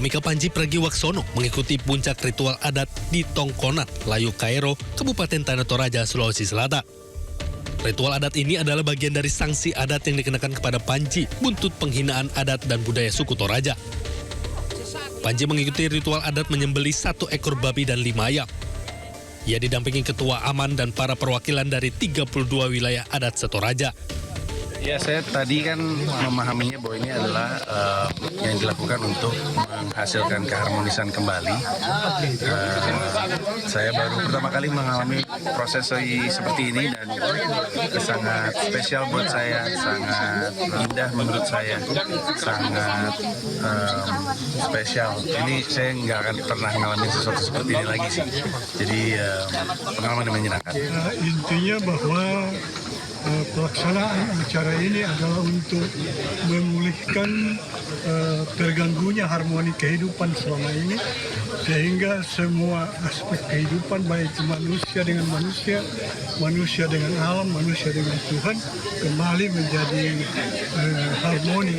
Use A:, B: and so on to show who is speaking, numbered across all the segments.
A: Komika Panji Pragiwaksono mengikuti puncak ritual adat di Tongkonat, Layu Kairo, Kabupaten Tanah Toraja, Sulawesi Selatan. Ritual adat ini adalah bagian dari sanksi adat yang dikenakan kepada Panji buntut penghinaan adat dan budaya suku Toraja. Panji mengikuti ritual adat menyembelih 1 ekor babi dan 5 ayam. Ia didampingi ketua aman dan para perwakilan dari 32 wilayah adat setoraja.
B: Ya, saya tadi kan memahaminya bahwa ini adalah yang dilakukan untuk menghasilkan keharmonisan kembali. Saya baru pertama kali mengalami proses seperti ini dan sangat spesial buat saya, sangat indah menurut saya, sangat spesial. Ini saya nggak akan pernah mengalami sesuatu seperti ini lagi sih. Jadi pengalaman yang menyenangkan.
C: Intinya bahwa pelaksanaan acara ini adalah untuk memulihkan terganggunya harmoni kehidupan selama ini, sehingga semua aspek kehidupan baik manusia dengan manusia, manusia dengan alam, manusia dengan Tuhan kembali menjadi harmoni.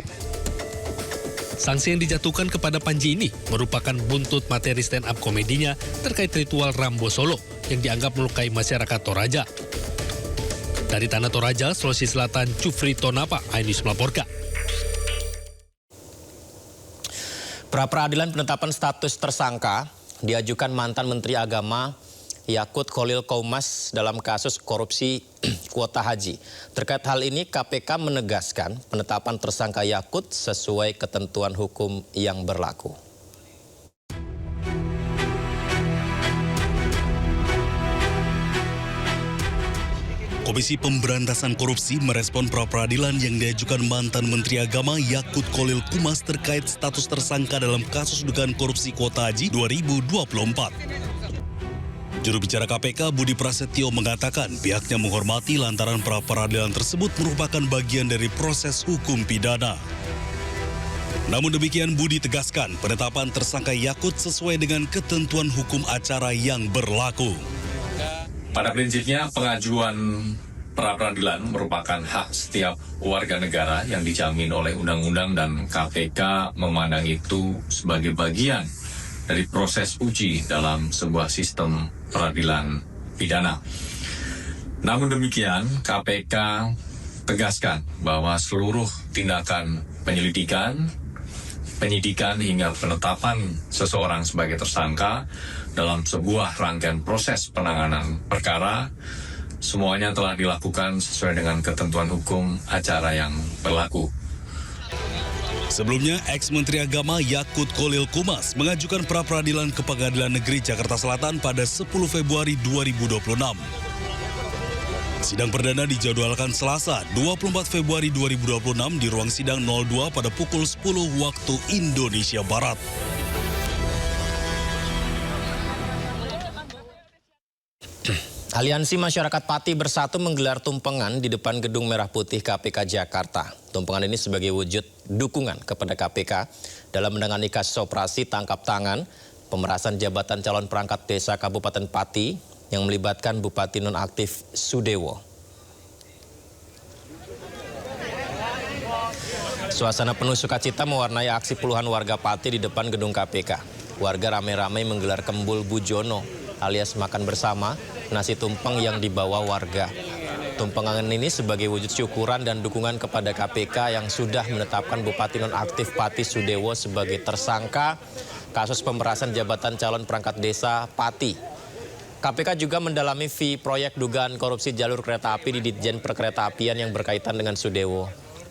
A: Sanksi yang dijatuhkan kepada Panji ini merupakan buntut materi stand-up komedinya terkait ritual Rambo Solo yang dianggap melukai masyarakat Toraja. Dari Tanah Toraja, Sulawesi Selatan, Jufri Tonapa, iNews melaporkan.
D: Pra-peradilan penetapan status tersangka diajukan mantan Menteri Agama Yakut Kholil Koumas dalam kasus korupsi kuota haji. Terkait hal ini, KPK menegaskan penetapan tersangka Yakut sesuai ketentuan hukum yang berlaku.
E: Komisi Pemberantasan Korupsi merespon pra-peradilan yang diajukan mantan Menteri Agama Yakut Kholil Koumas terkait status tersangka dalam kasus dugaan korupsi kuota haji 2024. Juru bicara KPK Budi Prasetyo mengatakan pihaknya menghormati lantaran pra-peradilan tersebut merupakan bagian dari proses hukum pidana. Namun demikian Budi tegaskan penetapan tersangka Yakut sesuai dengan ketentuan hukum acara yang berlaku.
F: Pada prinsipnya pengajuan pra-peradilan merupakan hak setiap warga negara yang dijamin oleh undang-undang dan KPK memandang itu sebagai bagian dari proses uji dalam sebuah sistem peradilan pidana. Namun demikian KPK tegaskan bahwa seluruh tindakan penyelidikan, penyidikan hingga penetapan seseorang sebagai tersangka dalam sebuah rangkaian proses penanganan perkara, semuanya telah dilakukan sesuai dengan ketentuan hukum acara yang berlaku.
E: Sebelumnya, ex-Menteri Agama Yakut Kholil Koumas mengajukan pra-peradilan ke Pengadilan Negeri Jakarta Selatan pada 10 Februari 2026. Sidang perdana dijadwalkan Selasa 24 Februari 2026 di ruang sidang 02 pada pukul 10 waktu Indonesia Barat.
D: Aliansi Masyarakat Pati Bersatu menggelar tumpengan di depan Gedung Merah Putih KPK Jakarta. Tumpengan ini sebagai wujud dukungan kepada KPK dalam menangani kasus operasi tangkap tangan pemerasan jabatan calon perangkat desa Kabupaten Pati yang melibatkan Bupati nonaktif Sudewo. Suasana penuh sukacita mewarnai aksi puluhan warga Pati di depan gedung KPK. Warga ramai-ramai menggelar kembul bujono alias makan bersama nasi tumpeng yang dibawa warga. Tumpengan ini sebagai wujud syukuran dan dukungan kepada KPK yang sudah menetapkan Bupati nonaktif Pati Sudewo sebagai tersangka kasus pemerasan jabatan calon perangkat desa Pati. KPK juga mendalami fee proyek dugaan korupsi jalur kereta api di Ditjen Perkeretaapian yang berkaitan dengan Sudewo.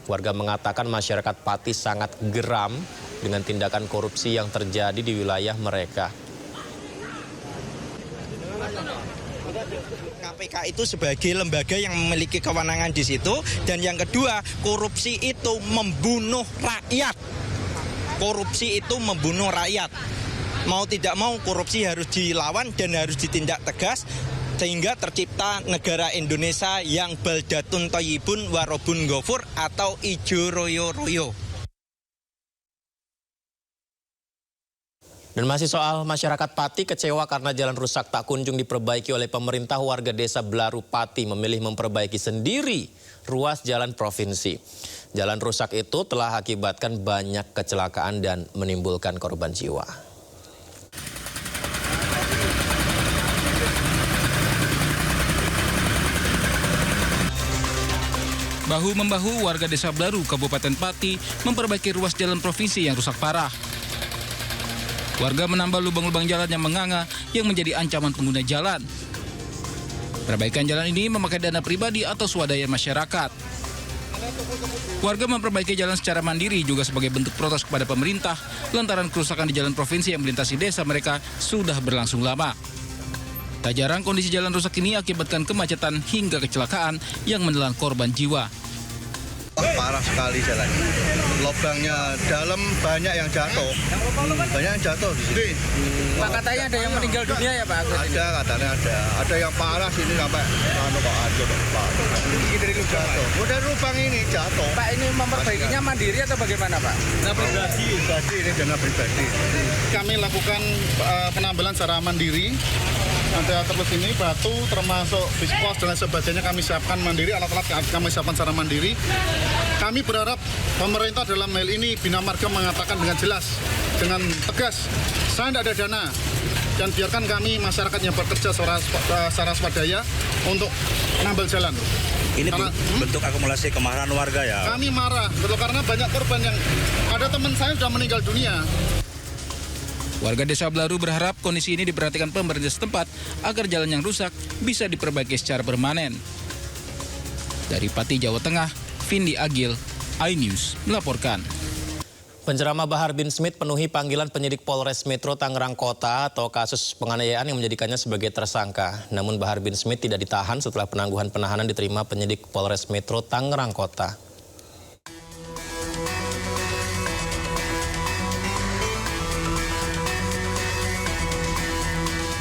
D: Warga mengatakan masyarakat Pati sangat geram dengan tindakan korupsi yang terjadi di wilayah mereka.
G: KPK itu sebagai lembaga yang memiliki kewenangan di situ, dan yang kedua, korupsi itu membunuh rakyat. Korupsi itu membunuh rakyat. Mau tidak mau korupsi harus dilawan dan harus ditindak tegas sehingga tercipta negara Indonesia yang baldatun thayyibun warobun ghafur atau ijo royo-royo.
D: Dan masih soal masyarakat Pati, kecewa karena jalan rusak tak kunjung diperbaiki oleh pemerintah, warga desa Blaru Pati memilih memperbaiki sendiri ruas jalan provinsi. Jalan rusak itu telah akibatkan banyak kecelakaan dan menimbulkan korban jiwa.
H: Bahu-membahu warga Desa Blaru, Kabupaten Pati memperbaiki ruas jalan provinsi yang rusak parah. Warga menambah lubang-lubang jalan yang menganga yang menjadi ancaman pengguna jalan. Perbaikan jalan ini memakai dana pribadi atau swadaya masyarakat. Warga memperbaiki jalan secara mandiri juga sebagai bentuk protes kepada pemerintah lantaran kerusakan di jalan provinsi yang melintasi desa mereka sudah berlangsung lama. Tak jarang kondisi jalan rusak ini akibatkan kemacetan hingga kecelakaan yang menelan korban jiwa.
I: Parah sekali jalannya. Lubangnya dalam, banyak yang jatuh. Banyak yang jatuh di sini.
J: Pak, katanya ada yang meninggal dunia ya Pak?
I: Ada, katanya ada. Ada yang parah sini sampai dari lubang. Dari lubang ini jatuh.
J: Pak, ini memperbaikinya mandiri atau bagaimana Pak?
I: Dana pribadi, ini dana pribadi.
K: Kami lakukan penambalan secara mandiri. Nanti terus ini batu termasuk biskos dan lain sebagainya kami siapkan mandiri, alat-alat kami siapkan secara mandiri. Kami berharap pemerintah dalam hal ini Bina Marga mengatakan dengan jelas, dengan tegas, saya tidak ada dana. Dan biarkan kami masyarakat yang bekerja secara swadaya untuk menambal jalan.
I: Ini bentuk akumulasi kemarahan warga ya?
K: Kami marah, betul, karena banyak korban yang ada teman saya sudah meninggal dunia.
H: Warga Desa Blaru berharap kondisi ini diperhatikan pemerintah setempat agar jalan yang rusak bisa diperbaiki secara permanen. Dari Pati, Jawa Tengah, Vindi Agil, iNews melaporkan.
D: Penceramah Bahar bin Smith penuhi panggilan penyidik Polres Metro Tangerang Kota atau kasus penganiayaan yang menjadikannya sebagai tersangka. Namun Bahar bin Smith tidak ditahan setelah penangguhan penahanan diterima penyidik Polres Metro Tangerang Kota.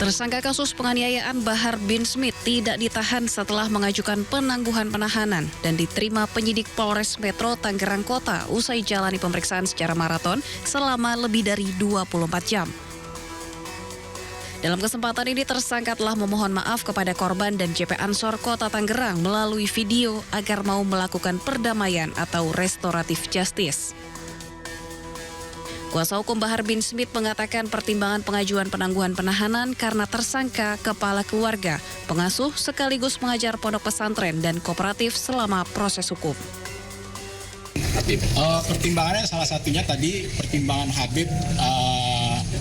L: Tersangka kasus penganiayaan Bahar bin Smith tidak ditahan setelah mengajukan penangguhan penahanan dan diterima penyidik Polres Metro Tangerang Kota usai jalani pemeriksaan secara maraton selama lebih dari 24 jam. Dalam kesempatan ini tersangka telah memohon maaf kepada korban dan JP Ansor Kota Tangerang melalui video agar mau melakukan perdamaian atau restoratif justice. Kuasa hukum Bahar bin Smith mengatakan pertimbangan pengajuan penangguhan penahanan karena tersangka kepala keluarga, pengasuh sekaligus pengajar pondok pesantren dan kooperatif selama proses hukum.
M: Pertimbangannya salah satunya tadi pertimbangan Habib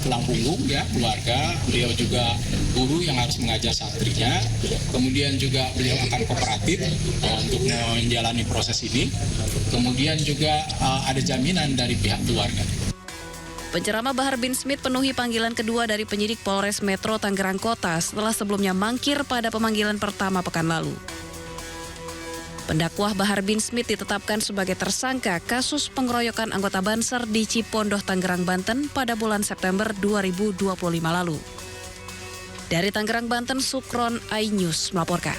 M: tulang punggung ya keluarga, beliau juga guru yang harus mengajar santrinya, kemudian juga beliau akan kooperatif untuk menjalani proses ini, kemudian juga ada jaminan dari pihak keluarga.
L: Penceramah Bahar bin Smith penuhi panggilan kedua dari penyidik Polres Metro Tangerang Kota setelah sebelumnya mangkir pada pemanggilan pertama pekan lalu. Pendakwah Bahar bin Smith ditetapkan sebagai tersangka kasus pengeroyokan anggota Banser di Cipondoh, Tangerang, Banten pada bulan September 2025 lalu. Dari Tangerang, Banten, Sukron, iNews melaporkan.